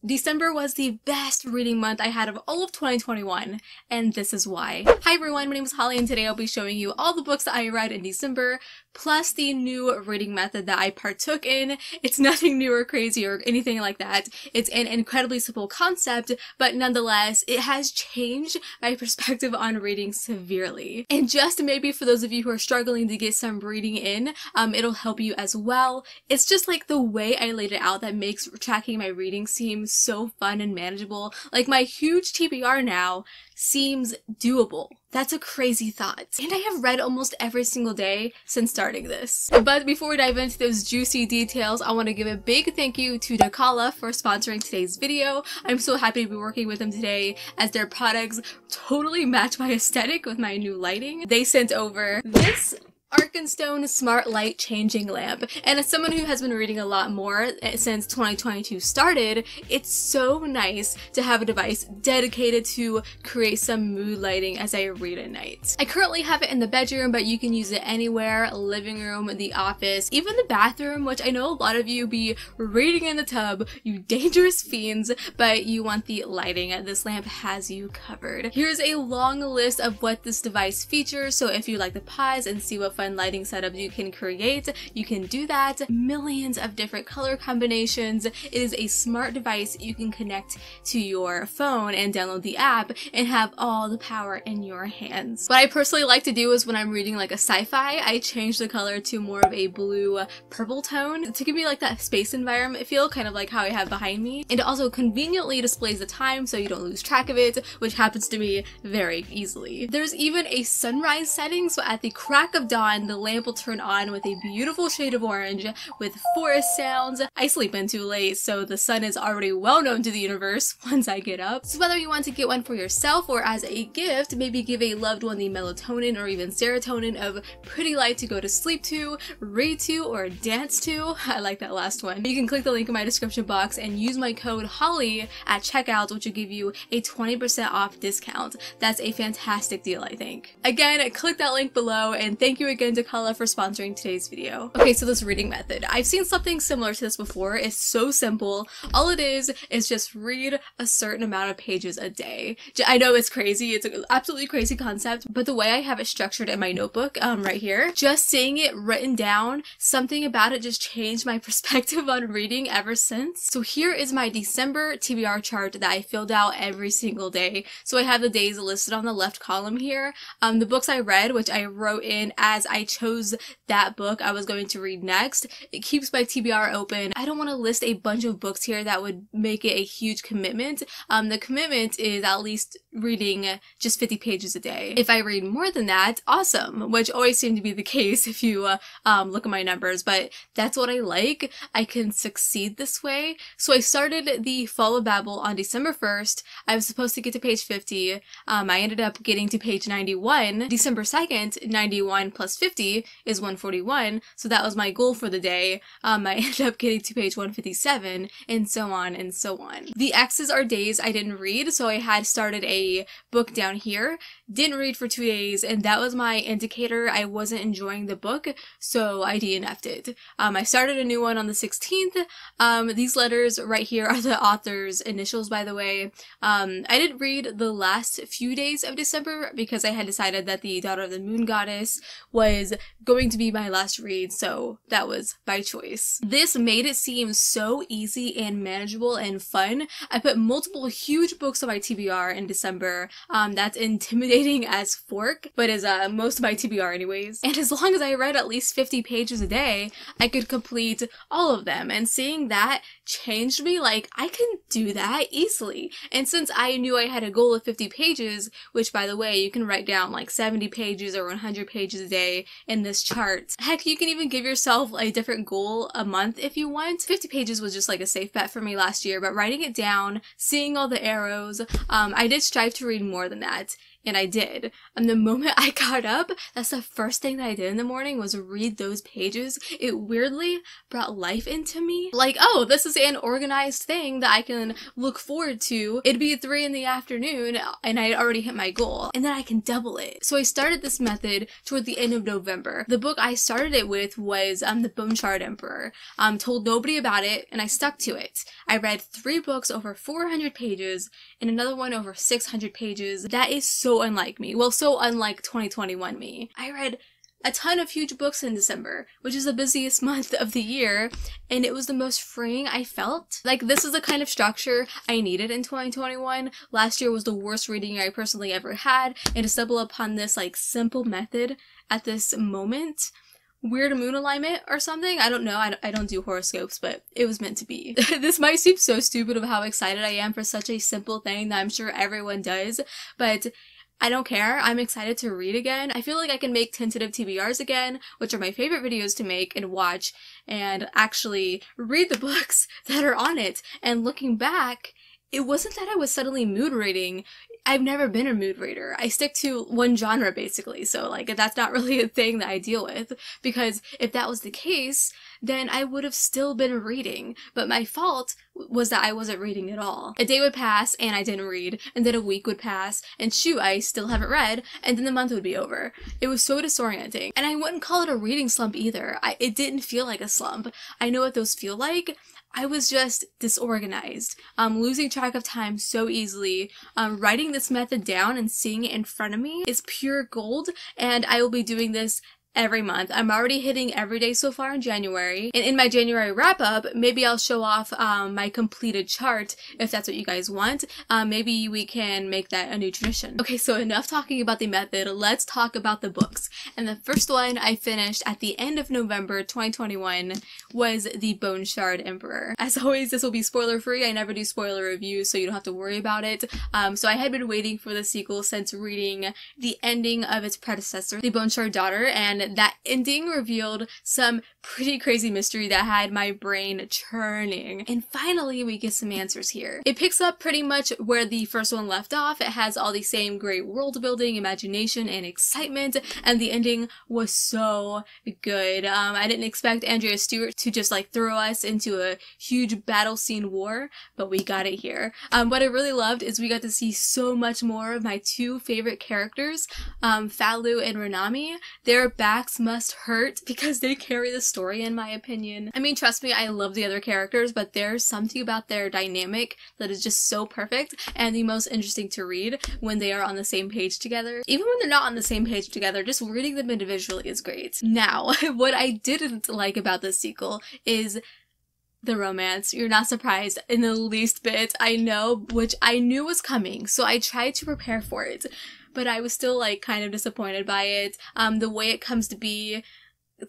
December was the best reading month I had of all of 2021, and this is why. Hi everyone, my name is Holly and today I'll be showing you all the books that I read in December, plus the new reading method that I partook in. It's nothing new or crazy or anything like that. It's an incredibly simple concept, but nonetheless, it has changed my perspective on reading severely. And just maybe for those of you who are struggling to get some reading in, it'll help you as well. It's just like the way I laid it out that makes tracking my reading seem so fun and manageable. Like my huge TBR now seems doable. That's a crazy thought. And I have read almost every single day since starting this. But before we dive into those juicy details, I want to give a big thank you to Dakala for sponsoring today's video. I'm so happy to be working with them today as their products totally match my aesthetic with my new lighting. They sent over this Arkenstone Smart Light Changing Lamp, and as someone who has been reading a lot more since 2022 started, it's so nice to have a device dedicated to create some mood lighting as I read at night. I currently have it in the bedroom, but you can use it anywhere: living room, the office, even the bathroom, which I know a lot of you be reading in the tub, you dangerous fiends, but you want the lighting. This lamp has you covered. Here's a long list of what this device features, so if you like to pause and see what fun lighting setups you can create, you can do that. Millions of different color combinations. It is a smart device you can connect to your phone and download the app and have all the power in your hands. What I personally like to do is when I'm reading like a sci-fi, I change the color to more of a blue purple tone to give me like that space environment feel, kind of like how I have behind me. And it also conveniently displays the time so you don't lose track of it, which happens to me very easily. There's even a sunrise setting, so at the crack of dawn the lamp will turn on with a beautiful shade of orange with forest sounds. I sleep in too late, so the sun is already well known to the universe once I get up. So whether you want to get one for yourself or as a gift, maybe give a loved one the melatonin or even serotonin of pretty light to go to sleep to, read to, or dance to. I like that last one. You can click the link in my description box and use my code HOLLY at checkout, which will give you a 20% off discount. That's a fantastic deal, I think. Again, click that link below, and thank you again to Dakala for sponsoring today's video. Okay, so this reading method. I've seen something similar to this before. It's so simple. All it is just read a certain amount of pages a day. I know it's crazy. It's an absolutely crazy concept, but the way I have it structured in my notebook right here, just seeing it written down, something about it just changed my perspective on reading ever since. So here is my December TBR chart that I filled out every single day. So I have the days listed on the left column here. The books I read, which I wrote in as I chose that book I was going to read next. It keeps my TBR open. I don't want to list a bunch of books here that would make it a huge commitment. The commitment is at least reading just 50 pages a day. If I read more than that, awesome, which always seemed to be the case if you look at my numbers, but that's what I like. I can succeed this way. So I started the Fall of Babel on December 1st. I was supposed to get to page 50. I ended up getting to page 91. December 2nd, 91 plus 50 is 141, so that was my goal for the day. I ended up getting to page 157, and so on and so on. The X's are days I didn't read, so I had started a book down here, didn't read for 2 days, and that was my indicator I wasn't enjoying the book, so I DNF'd it. I started a new one on the 16th. These letters right here are the author's initials, by the way. I didn't read the last few days of December because I had decided that the Daughter of the Moon Goddess was going to be my last read, so that was by choice. This made it seem so easy and manageable and fun. I put multiple huge books on my TBR in December. That's intimidating as fork, but is most of my TBR anyways. And as long as I read at least 50 pages a day, I could complete all of them. And seeing that changed me. Like, I can do that easily. And since I knew I had a goal of 50 pages, which by the way, you can write down like 70 pages or 100 pages a day in this chart. Heck, you can even give yourself a different goal a month if you want. 50 pages was just like a safe bet for me last year, but writing it down, seeing all the arrows, I did strive to read more than that. And I did. And the moment I got up, that's the first thing that I did in the morning was read those pages. It weirdly brought life into me. Like, oh, this is an organized thing that I can look forward to. It'd be 3 in the afternoon and I already hit my goal. And then I can double it. So I started this method toward the end of November. The book I started it with was the Boneshard Emperor. Told nobody about it and I stuck to it. I read 3 books over 400 pages and another one over 600 pages. That is so unlike me. Well, so unlike 2021 me. I read a ton of huge books in December, which is the busiest month of the year, and it was the most freeing I felt. Like, this is the kind of structure I needed in 2021. Last year was the worst reading I personally ever had, and to stumble upon this, like, simple method at this moment, weird moon alignment or something, I don't know, I don't do horoscopes, but it was meant to be. This might seem so stupid of how excited I am for such a simple thing that I'm sure everyone does, but I don't care. I'm excited to read again. I feel like I can make tentative TBRs again, which are my favorite videos to make and watch, and actually read the books that are on it. And looking back, it wasn't that I was suddenly mood reading. I've never been a mood reader. I stick to one genre basically, so like that's not really a thing that I deal with, because if that was the case, then I would have still been reading. But my fault was that I wasn't reading at all. A day would pass and I didn't read, and then a week would pass and shoot, I still haven't read, and then the month would be over. It was so disorienting. And I wouldn't call it a reading slump either. It didn't feel like a slump. I know what those feel like. I was just disorganized, losing track of time so easily. Writing this method down and seeing it in front of me is pure gold, and I will be doing this every month. I'm already hitting every day so far in January, and in my January wrap-up, maybe I'll show off my completed chart if that's what you guys want. Maybe we can make that a new tradition. Okay, so enough talking about the method, let's talk about the books. And the first one I finished at the end of November 2021 was the Boneshard Emperor. As always, this will be spoiler free. I never do spoiler reviews, so you don't have to worry about it. So I had been waiting for the sequel since reading the ending of its predecessor, The Boneshard Daughter, and that ending revealed some pretty crazy mystery that had my brain churning. And finally, we get some answers here. It picks up pretty much where the first one left off. It has all the same great world building, imagination, and excitement, and the ending was so good. I didn't expect Andrea Stewart to just like throw us into a huge battle scene war, but we got it here. What I really loved is we got to see so much more of my 2 favorite characters, Falu and Renami. Their backs must hurt because they carry the story, in my opinion. I mean, trust me, I love the other characters, but there's something about their dynamic that is just so perfect and the most interesting to read when they are on the same page together. Even when they're not on the same page together, just reading them individually is great. Now, what I didn't like about this sequel is the romance. You're not surprised in the least bit, I know, which I knew was coming, so I tried to prepare for it. But I was still like kind of disappointed by it. The way it comes to be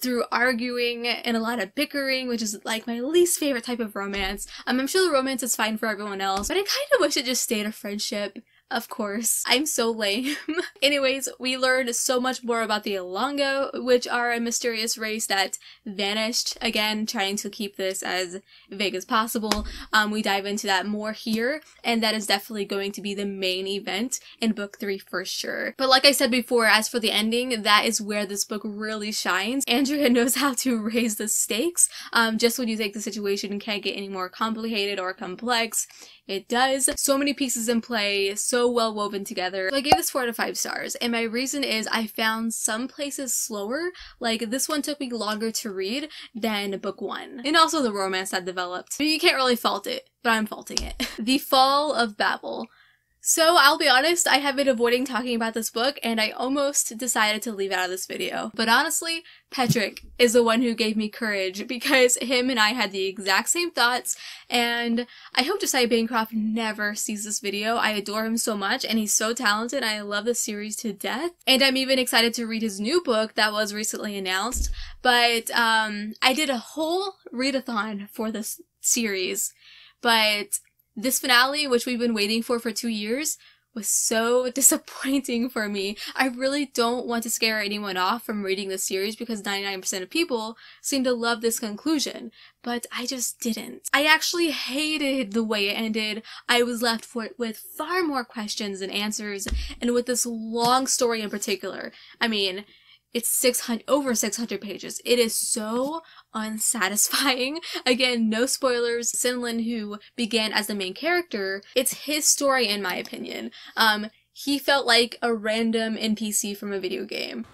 through arguing and a lot of bickering, which is like my least favorite type of romance. I'm sure the romance is fine for everyone else, but I kind of wish it just stayed a friendship. Of course. I'm so lame. Anyways, we learned so much more about the Ilongo, which are a mysterious race that vanished. Again, trying to keep this as vague as possible. We dive into that more here, and that is definitely going to be the main event in book 3 for sure. But like I said before, as for the ending, that is where this book really shines. Andrea knows how to raise the stakes. Just when you think the situation can't get any more complicated or complex, it does. So many pieces in play, so well woven together. So I gave this 4 out of 5 stars, and my reason is I found some places slower. Like, this one took me longer to read than book 1. And also the romance that developed. You can't really fault it, but I'm faulting it. The Fall of Babel. So I'll be honest, I have been avoiding talking about this book, and I almost decided to leave it out of this video. But honestly, Patrick is the one who gave me courage, because him and I had the exact same thoughts, and I hope Josiah Bancroft never sees this video. I adore him so much, and he's so talented, and I love the series to death. And I'm even excited to read his new book that was recently announced, but I did a whole readathon for this series, but this finale, which we've been waiting for 2 years, was so disappointing for me. I really don't want to scare anyone off from reading this series because 99% of people seem to love this conclusion, but I just didn't. I actually hated the way it ended. I was left with far more questions than answers, and with this long story in particular. I mean, it's over 600 pages. It is so unsatisfying. Again, no spoilers. Sinlin, who began as the main character, it's his story in my opinion. He felt like a random NPC from a video game.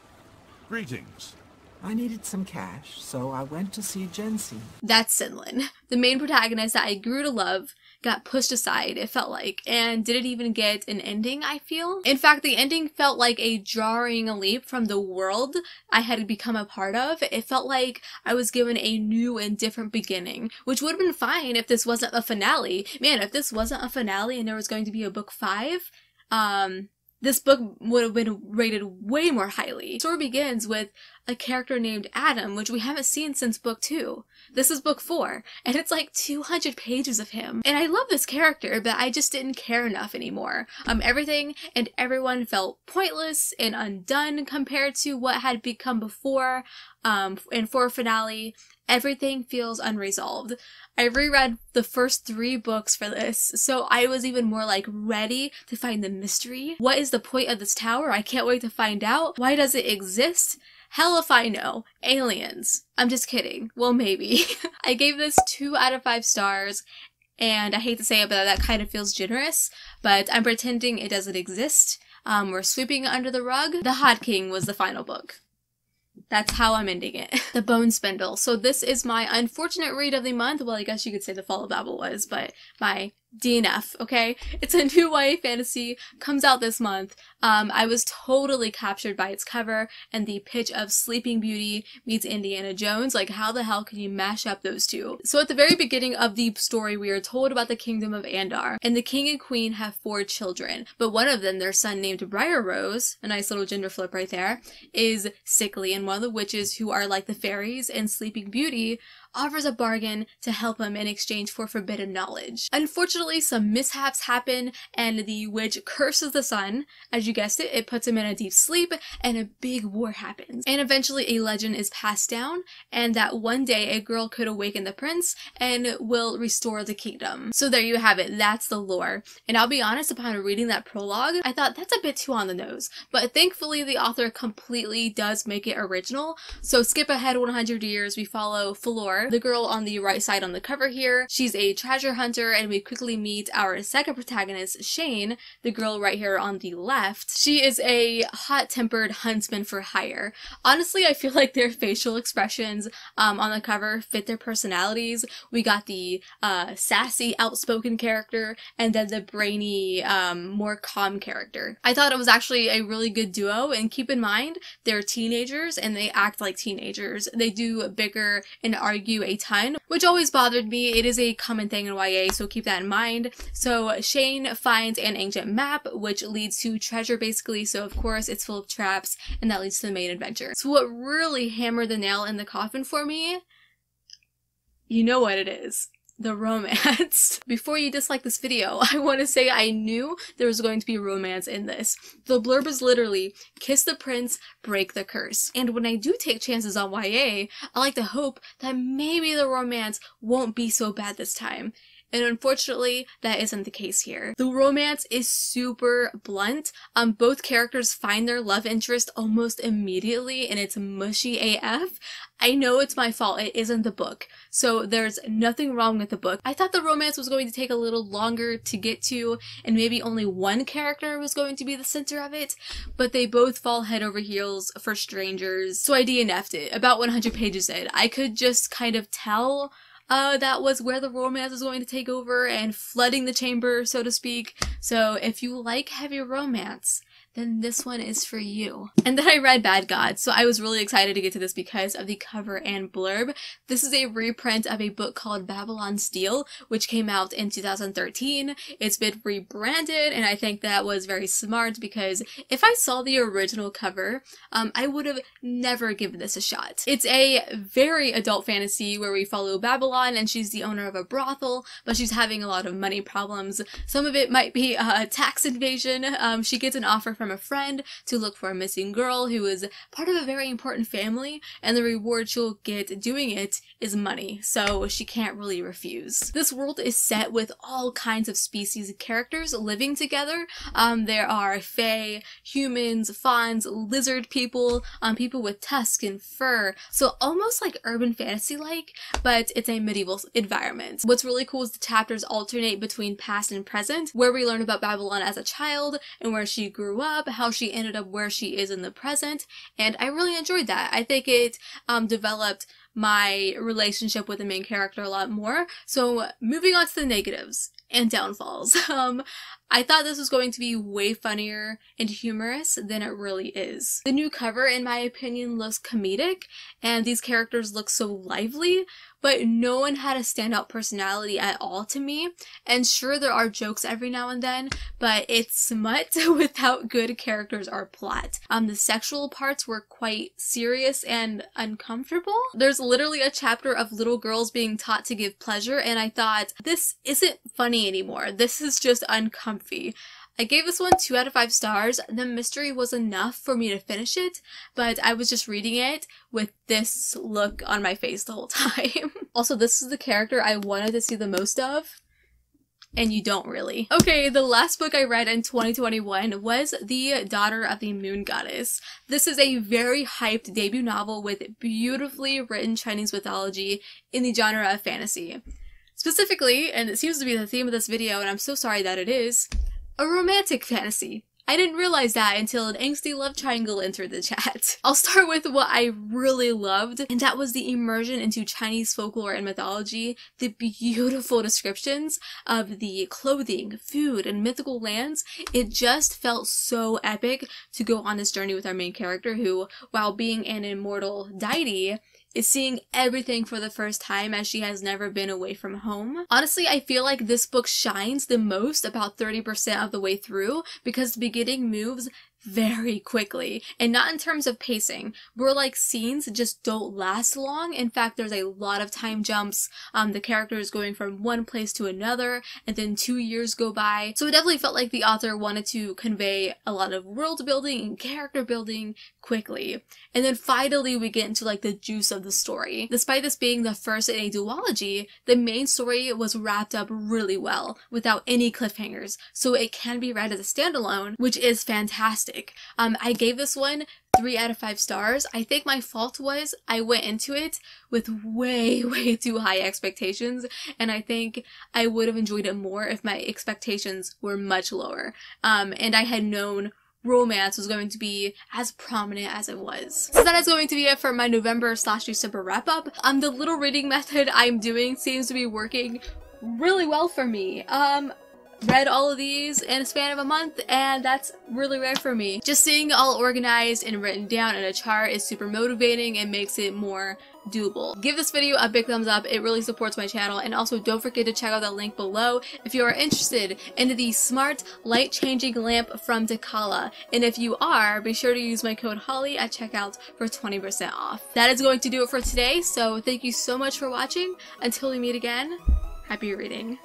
Greetings. I needed some cash, so I went to see Jensi. That's Sinlin. The main protagonist that I grew to love got pushed aside, it felt like, and didn't even get an ending, I feel. In fact, the ending felt like a jarring leap from the world I had become a part of. It felt like I was given a new and different beginning, which would have been fine if this wasn't a finale. Man, if this wasn't a finale and there was going to be a book 5, this book would have been rated way more highly. The story begins with a character named Adam, which we haven't seen since book 2. This is book 4, and it's like 200 pages of him. And I love this character, but I just didn't care enough anymore. Everything and everyone felt pointless and undone compared to what had become before. And for a finale, everything feels unresolved. I reread the first 3 books for this, so I was even more like ready to find the mystery. What is the point of this tower? I can't wait to find out. Why does it exist? Hell if I know. Aliens. I'm just kidding. Well, maybe. I gave this 2 out of 5 stars, and I hate to say it, but that kind of feels generous, but I'm pretending it doesn't exist. We're sweeping it under the rug. The Hot King was the final book. That's how I'm ending it. The Bone Spindle. So this is my unfortunate read of the month. Well, I guess you could say the Fall of Babel was, but my DNF, okay? It's a new YA fantasy, comes out this month. I was totally captured by its cover and the pitch of Sleeping Beauty meets Indiana Jones. Like, how the hell can you mash up those two? So at the very beginning of the story, we are told about the kingdom of Andar, and the king and queen have 4 children, but one of them, their son named Briar Rose, a nice little gender flip right there, is sickly, and one of the witches who are like the fairies in Sleeping Beauty offers a bargain to help him in exchange for forbidden knowledge. Unfortunately, some mishaps happen, and the witch curses the son. As you guessed it, it puts him in a deep sleep, and a big war happens. And eventually a legend is passed down, and that one day a girl could awaken the prince and will restore the kingdom. So there you have it. That's the lore. And I'll be honest, upon reading that prologue, I thought that's a bit too on the nose. But thankfully, the author completely does make it original. So skip ahead 100 years, we follow Flor, the girl on the right side on the cover here. She's a treasure hunter, and we quickly meet our second protagonist, Shane, the girl right here on the left. She is a hot-tempered huntsman for hire. Honestly, I feel like their facial expressions on the cover fit their personalities. We got the sassy, outspoken character, and then the brainy, more calm character. I thought it was actually a really good duo, and keep in mind, they're teenagers, and they act like teenagers. They do bicker and argue a ton, which always bothered me. It is a common thing in YA, so keep that in mind. So Shane finds an ancient map, which leads to treasure basically, so of course it's full of traps, and that leads to the main adventure. So what really hammered the nail in the coffin for me, you know what it is. The romance. Before you dislike this video, I want to say I knew there was going to be romance in this. The blurb is literally, kiss the prince, break the curse. And when I do take chances on YA, I like to hope that maybe the romance won't be so bad this time. And unfortunately, that isn't the case here. The romance is super blunt. Both characters find their love interest almost immediately, and it's mushy AF. I know it's my fault, it isn't the book, so there's nothing wrong with the book. I thought the romance was going to take a little longer to get to, and maybe only one character was going to be the center of it, but they both fall head over heels for strangers, so I DNF'd it. About 100 pages in, I could just kind of tell that was where the romance is going to take over and flooding the chamber, so to speak. So if you like heavy romance, then this one is for you. And then I read Bad Gods, so I was really excited to get to this because of the cover and blurb. This is a reprint of a book called Babylon Steel, which came out in 2013. It's been rebranded, and I think that was very smart because if I saw the original cover, I would have never given this a shot. It's a very adult fantasy where we follow Babylon, and she's the owner of a brothel, but she's having a lot of money problems. Some of it might be a tax invasion. She gets an offer from a friend to look for a missing girl who is part of a very important family, and the reward she'll get doing it is money, so she can't really refuse. This world is set with all kinds of species of characters living together. There are fae, humans, fauns, lizard people, people with tusks and fur, so almost like urban fantasy-like, but it's a medieval environment. What's really cool is the chapters alternate between past and present, where we learn about Babylon as a child and where she grew up, how she ended up where she is in the present, and I really enjoyed that. I think it developed my relationship with the main character a lot more. So moving on to the negatives and downfalls. I thought this was going to be way funnier and humorous than it really is. The new cover, in my opinion, looks comedic, and these characters look so lively, but no one had a standout personality at all to me. And sure, there are jokes every now and then, but it's smut without good characters or plot. The sexual parts were quite serious and uncomfortable. There's literally a chapter of little girls being taught to give pleasure, and I thought, this isn't funny anymore. This is just uncomfortable. I gave this one 2 out of 5 stars. The mystery was enough for me to finish it, but I was just reading it with this look on my face the whole time. Also, this is the character I wanted to see the most of, and you don't really. Okay, the last book I read in 2021 was The Daughter of the Moon Goddess. This is a very hyped debut novel with beautifully written Chinese mythology in the genre of fantasy. Specifically, and it seems to be the theme of this video, and I'm so sorry that it is, a romantic fantasy. I didn't realize that until an angsty love triangle entered the chat. I'll start with what I really loved, and that was the immersion into Chinese folklore and mythology, the beautiful descriptions of the clothing, food, and mythical lands. It just felt so epic to go on this journey with our main character who, while being an immortal deity, is seeing everything for the first time as she has never been away from home. Honestly, I feel like this book shines the most about 30% of the way through because the beginning moves very quickly, and not in terms of pacing, where like scenes just don't last long. In fact, there's a lot of time jumps. The character is going from one place to another, and then 2 years go by. So it definitely felt like the author wanted to convey a lot of world building and character building quickly. And then finally we get into like the juice of the story. Despite this being the first in a duology, the main story was wrapped up really well without any cliffhangers, so it can be read as a standalone, which is fantastic. I gave this one 3 out of 5 stars. I think my fault was I went into it with way too high expectations, and I think I would have enjoyed it more if my expectations were much lower, and I had known romance was going to be as prominent as it was. So that is going to be it for my November/December wrap-up. The little reading method I'm doing seems to be working really well for me. Read all of these in a span of a month, and that's really rare for me. Just seeing it all organized and written down in a chart is super motivating and makes it more doable. Give this video a big thumbs up, it really supports my channel, and also don't forget to check out that link below if you are interested in the smart light changing lamp from Takala. And if you are, be sure to use my code Holly at checkout for 20% off. That is going to do it for today, so thank you so much for watching. Until we meet again, happy reading.